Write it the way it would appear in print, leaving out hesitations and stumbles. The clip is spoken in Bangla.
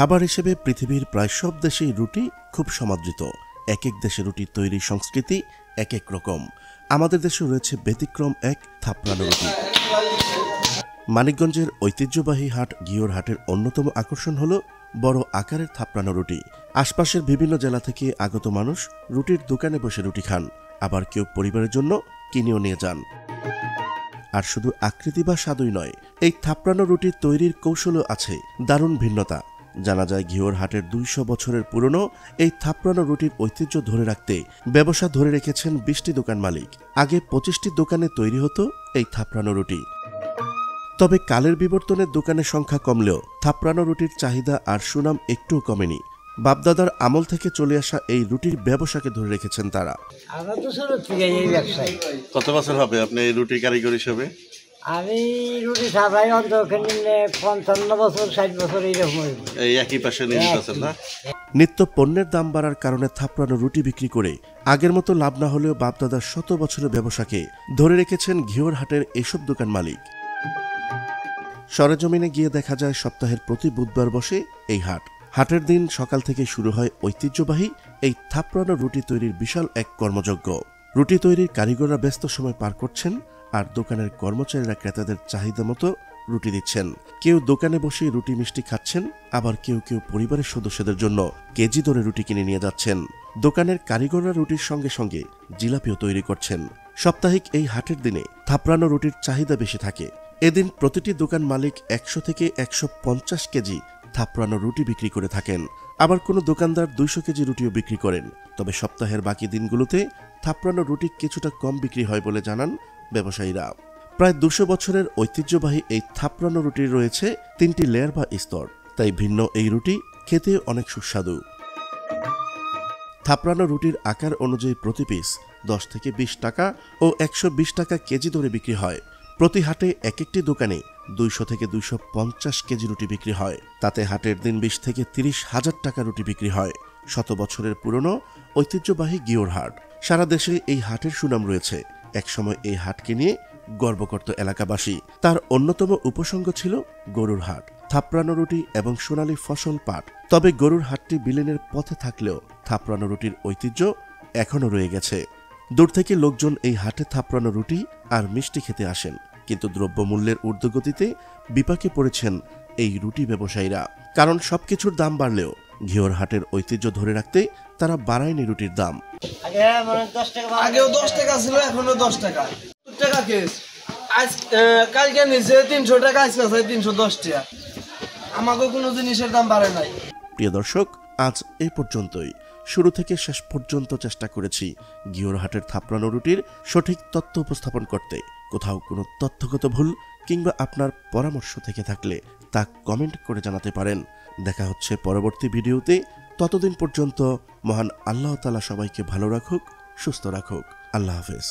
খাবার হিসেবে পৃথিবীর প্রায় সব দেশেই রুটি খুব সমাদৃত। এক এক দেশে রুটি তৈরির সংস্কৃতি এক এক রকম। আমাদের দেশে রয়েছে ব্যতিক্রম এক থাপড়ানো রুটি। মানিকগঞ্জের ঐতিহ্যবাহী হাট ঘিওর হাটের অন্যতম আকর্ষণ হল বড় আকারের থাপড়ানো রুটি। আশপাশের বিভিন্ন জেলা থেকে আগত মানুষ রুটির দোকানে বসে রুটি খান, আবার কেউ পরিবারের জন্য কিনেও নিয়ে যান। আর শুধু আকৃতি বা স্বাদই নয়, এই থাপড়ানো রুটির তৈরির কৌশলও আছে দারুণ ভিন্নতা। জানা যায় ঘিওর হাটের ২০০ বছরের পুরনো এই থাপড়ানো রুটির ঐতিহ্য ধরে রাখতে ব্যবসা ধরে রেখেছেন ২০টি দোকান মালিক। আগে ২৫টি দোকানে তৈরি হতো এই থাপড়ানো রুটি। তবে কালের বিবর্তনের দোকানের সংখ্যা কমলেও থাপড়ানো রুটির চাহিদা আর সুনাম একটুও কমেনি। বাপদাদার আমল থেকে চলে আসা এই রুটির ব্যবসাকে ধরে রেখেছেন তারা। কত বছর হবে আপনি এই রুটির কারিগর হিসেবে? আমি রুটি ছাড়াই অন্তত ৫৫ বছর ৬০ বছর এইরকম। এই একই পাশে নিয়ে আছেন না? নিত্য পণ্যের দাম বাড়ার কারণে থাপড়ানো রুটি বিক্রি করে আগের মতো লাভ না হলেও বাপদাদার শত বছরের ব্যবসাকে ধরে রেখেছেন ঘিওর হাটের এসব দোকান মালিক। সরেজমিনে গিয়ে দেখা যায় সপ্তাহের প্রতি বুধবার বসে এই হাট। হাটের দিন সকাল থেকে শুরু হয় ঐতিহ্যবাহী এই থাপড়ানো রুটি তৈরির বিশাল এক কর্মযজ্ঞ। রুটি তৈরির কারিগররা ব্যস্ত সময় পার করছেন, আর দোকানের কর্মচারীরা ক্রেতাদের চাহিদা মতো রুটি দিচ্ছেন। কেউ দোকানে বসে রুটি মিষ্টি খাচ্ছেন, আবার কেউ কেউ পরিবারের সদস্যদের জন্য কেজি দরে রুটি কিনে নিয়ে যাচ্ছেন। দোকানের কারিগররা রুটির সঙ্গে সঙ্গে জিলাপিও তৈরি করছেন। সাপ্তাহিক এই হাটের দিনে থাপড়ানো রুটির চাহিদা বেশি থাকে। এদিন প্রতিটি দোকান মালিক ১০০ থেকে ১৫০ কেজি থাপড়ানো রুটি বিক্রি করে থাকেন। আবার কোনো দোকানদার ২০০ কেজি রুটিও বিক্রি করেন। তবে সপ্তাহের বাকি দিনগুলোতে থাপড়ানো রুটি কিছুটা কম বিক্রি হয় বলে জানান ব্যবসায়ীরা। প্রায় ২০০ বছরের ঐতিহ্যবাহী এই থাপড়ানো রুটির রয়েছে ৩টি লেয়ার বা স্তর, তাই ভিন্ন এই রুটি খেতে অনেক সুস্বাদু। থাপড়ানো রুটির আকার অনুযায়ী প্রতি পিস ১০ থেকে ২০ টাকা ও ১২০ টাকা কেজি দরে বিক্রি হয়। প্রতি হাটে এক একটি দোকানে ২০০ থেকে ২৫০ কেজি রুটি বিক্রি হয়। তাতে হাটের দিন ২০ থেকে ৩০ হাজার টাকা রুটি বিক্রি হয়। শত বছরের পুরনো ঐতিহ্যবাহী ঘিওর হাট। সারা দেশে এই হাটের সুনাম রয়েছে। একসময় এই হাটকে নিয়ে গর্ব করত এলাকাবাসী। তার অন্যতম উপসঙ্গ ছিল গরুর হাট, থাপড়ানো রুটি এবং সোনালী ফসল পাট। তবে গরুর হাটটি বিলীনের পথে থাকলেও থাপড়ানো রুটির ঐতিহ্য এখনও রয়ে গেছে। দূর থেকে লোকজন এই হাটে থাপড়ানো রুটি আর মিষ্টি খেতে আসেন, কিন্তু দ্রব্যমূল্যের ঊর্ধ্বগতিতে বিপাকে পড়েছেন এই রুটি ব্যবসায়ীরা। কারণ সবকিছুর দাম বাড়লেও ঘিওর হাটের ঐতিহ্য ধরে রাখতে তারা বাড়ায়নি রুটির দাম। আগেও ১০ টাকা ছিল, এখনো ১০ টাকা। টাকা কেস আজ কালকে নিচে ৩০০ টাকা, আজকে ৩১০ টাকা। আমাকে কোনো জিনিসের দাম বাড়ে নাই। প্রিয় দর্শক, আজ এই পর্যন্তই। শুরু থেকে শেষ পর্যন্ত চেষ্টা করেছি ঘিওর হাটের থাপড়ানো রুটির সঠিক তথ্য উপস্থাপন করতে। কোথাও কোনো তথ্যগত ভুল কিংবা আপনার পরামর্শ থেকে থাকলে তা কমেন্ট করে জানাতে পারেন। দেখা হচ্ছে পরবর্তী ভিডিওতে। ততদিন পর্যন্ত মহান আল্লাহ তাআলা সবাইকে ভালো রাখুক, সুস্থ রাখুক। আল্লাহ হাফেজ।